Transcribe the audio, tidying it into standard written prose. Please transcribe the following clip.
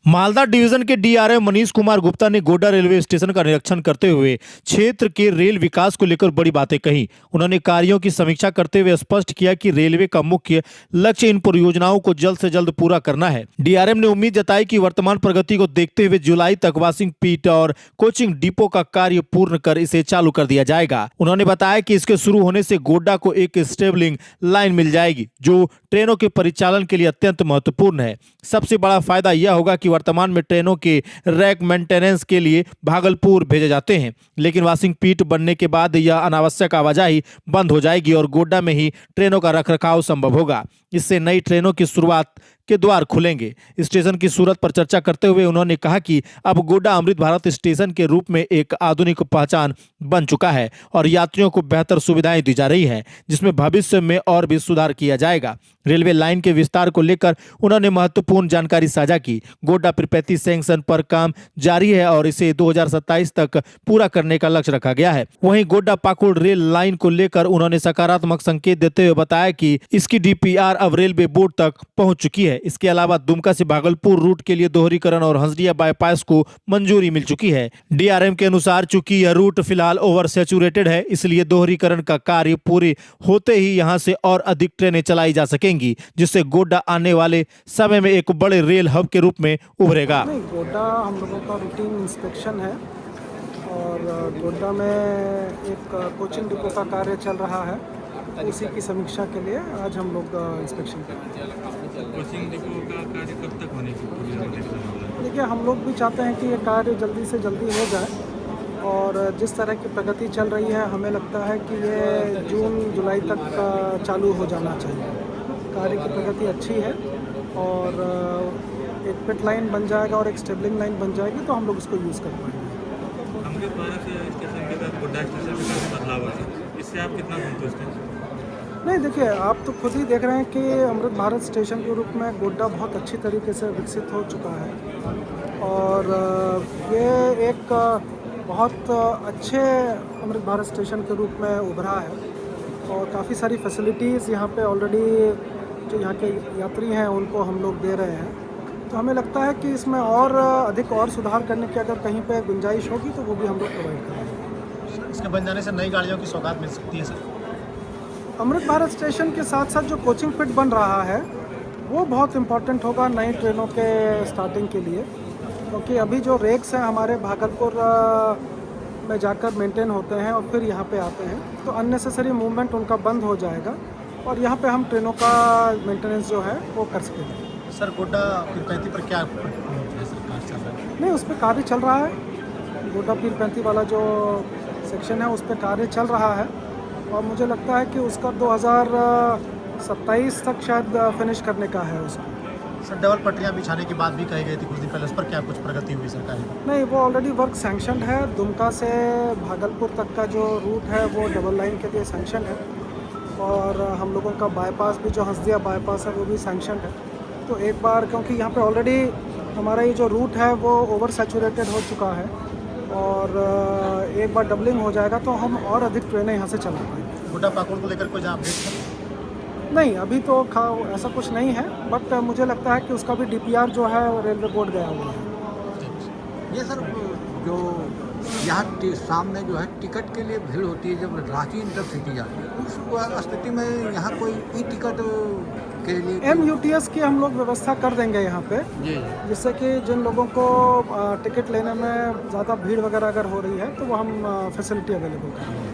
Malda division के DRM Manish Kumar Gupta ने Godda railway station का निरीक्षण करते हुए क्षेत्र के रेल विकास को लेकर बड़ी बातें कही। उन्होंने कार्यों की समीक्षा करते हुए स्पष्ट किया कि रेलवे का मुख्य लक्ष्य इन परियोजनाओं को जल्द से जल्द पूरा करना है। डीआरएम ने उम्मीद जताई कि वर्तमान प्रगति को देखते हुए जुलाई तक वॉशिंग पीट और कोचिंग डिपो का कार्य पूर्ण कर इसे चालू कर दिया जाएगा। उन्होंने बताया कि इसके शुरू होने से गोड्डा को एक स्टेबलिंग लाइन मिल जाएगी, जो ट्रेनों के परिचालन के लिए अत्यंत महत्वपूर्ण है। सबसे बड़ा फायदा यह होगा कि वर्तमान में ट्रेनों के रैक मेंटेनेंस के लिए भागलपुर भेजे जाते हैं, लेकिन वॉशिंग पीट बनने के बाद यह अनावश्यक आवाजाही बंद हो जाएगी और गोड्डा में ही ट्रेनों का रखरखाव संभव होगा। इससे नई ट्रेनों की शुरुआत के द्वार खुलेंगे। स्टेशन की सूरत पर चर्चा करते हुए उन्होंने कहा कि अब गोड्डा अमृत भारत स्टेशन के रूप में एक आधुनिक पहचान बन चुका है और यात्रियों को बेहतर सुविधाएं दी जा रही हैं, जिसमें भविष्य में और भी सुधार किया जाएगा। रेलवे लाइन के विस्तार को लेकर उन्होंने महत्वपूर्ण जानकारी साझा की। गोड्डा पीरपैंती सेक्शन पर काम जारी है और इसे 2027 तक पूरा करने का लक्ष्य रखा गया है। वहीं गोड्डा पाकुड़ रेल लाइन को लेकर उन्होंने सकारात्मक संकेत देते हुए बताया कि इसकी डीपीआर अब रेलवे बोर्ड तक पहुंच चुकी है। इसके अलावा दुमका से भागलपुर रूट के लिए दोहरीकरण और हंसदिया बाईपास को मंजूरी मिल चुकी है। डीआरएम के अनुसार चूंकि यह रूट फिलहाल ओवर सैचुरेटेड है, इसलिए दोहरीकरण का कार्य पूरे होते ही यहां से और अधिक ट्रेनें चलाई जा सकेंगी, जिससे गोड्डा आने वाले समय में एक बड़े रेल हब के रूप में उभरेगा। गोड्डा हम लोगों का रूटीन इंस्पेक्शन है और गोड्डा में एक कोचिंग डिपो का कार्य चल रहा है। उसी की समीक्षा के लिए आज हम लोग इंस्पेक्शन करेंगे। कोचिंग डिपो का कार्य कब तक होने की पूरी है? देखिए, हम लोग भी चाहते हैं कि ये कार्य जल्दी से जल्दी हो जाए और जिस तरह की प्रगति चल रही है, हमें लगता है कि ये जून जुलाई तक चालू हो जाना चाहिए। कार्य की प्रगति अच्छी है और एक पिट लाइन बन जाएगा और एक स्टेबलिंग लाइन बन जाएगी तो हम लोग इसको यूज़ कर पाएंगे। अमृत भारत स्टेशन के बाद गोड्डा स्टेशन में काफ़ी बदलाव है, इससे आप कितना संतुष्ट हैं? नहीं, देखिए, आप तो खुद ही देख रहे हैं कि अमृत भारत स्टेशन के रूप में गोड्डा बहुत अच्छी तरीके से विकसित हो चुका है और ये एक बहुत अच्छे अमृत भारत स्टेशन के रूप में उभरा है और काफ़ी सारी फैसिलिटीज़ यहाँ पे ऑलरेडी जो यहाँ के यात्री हैं उनको हम लोग दे रहे हैं। तो हमें लगता है कि इसमें और अधिक और सुधार करने की अगर कहीं पे गुंजाइश होगी तो वो भी हम लोग प्रोवाइड करेंगे। इसके बन जाने से नई गाड़ियों की सौगात मिल सकती है सर। अमृत भारत स्टेशन के साथ साथ जो कोचिंग पिट बन रहा है वो बहुत इम्पोर्टेंट होगा नई ट्रेनों के स्टार्टिंग के लिए, क्योंकि अभी जो रेक्स हैं हमारे भागलपुर में जाकर मेंटेन होते हैं और फिर यहाँ पे आते हैं, तो अननेसेसरी मूवमेंट उनका बंद हो जाएगा और यहाँ पे हम ट्रेनों का मेंटेनेंस जो है वो कर सकेंगे। सर, गोड्डा पीरपैंती पर क्या सरकार चल रहा है? नहीं, उस पर कार्य चल रहा है। गोड्डा पीरपैंती वाला जो सेक्शन है उस पर कार्य चल रहा है और मुझे लगता है कि उसका 2027 तक शायद फिनिश करने का है उसको। सर, डबल पटरियां बिछाने की बात भी कही गई थी कुछ दिन पहले, उस पर क्या कुछ प्रगति हुई सरकारी? नहीं, वो ऑलरेडी वर्क सैंक्शन है। दुमका से भागलपुर तक का जो रूट है वो डबल लाइन के लिए सैंक्शन है और हम लोगों का बाईपास भी जो हंसदिया बाईपास है वो भी सैंक्शन है। तो एक बार, क्योंकि यहाँ पे ऑलरेडी हमारा ये जो रूट है वो ओवर सैचुरेटेड हो चुका है और एक बार डबलिंग हो जाएगा तो हम और अधिक ट्रेनें यहाँ से चला पाएंगे। गोड्डा पाकुड़ को लेकर कोई अपडेट? नहीं, अभी तो ऐसा कुछ नहीं है, बट मुझे लगता है कि उसका भी डीपीआर जो है रेलवे बोर्ड गया हुआ है। ये सर, जो यहाँ सामने जो है टिकट के लिए भीड़ होती है जब रांची इंटरसिटी जाती है, उस स्थिति में यहाँ कोई ई टिकट के लिए MUTS की हम लोग व्यवस्था कर देंगे यहाँ पे, जिससे कि जिन लोगों को टिकट लेने में ज़्यादा भीड़ वगैरह अगर हो रही है तो वो हम फैसिलिटी अवेलेबल करेंगे।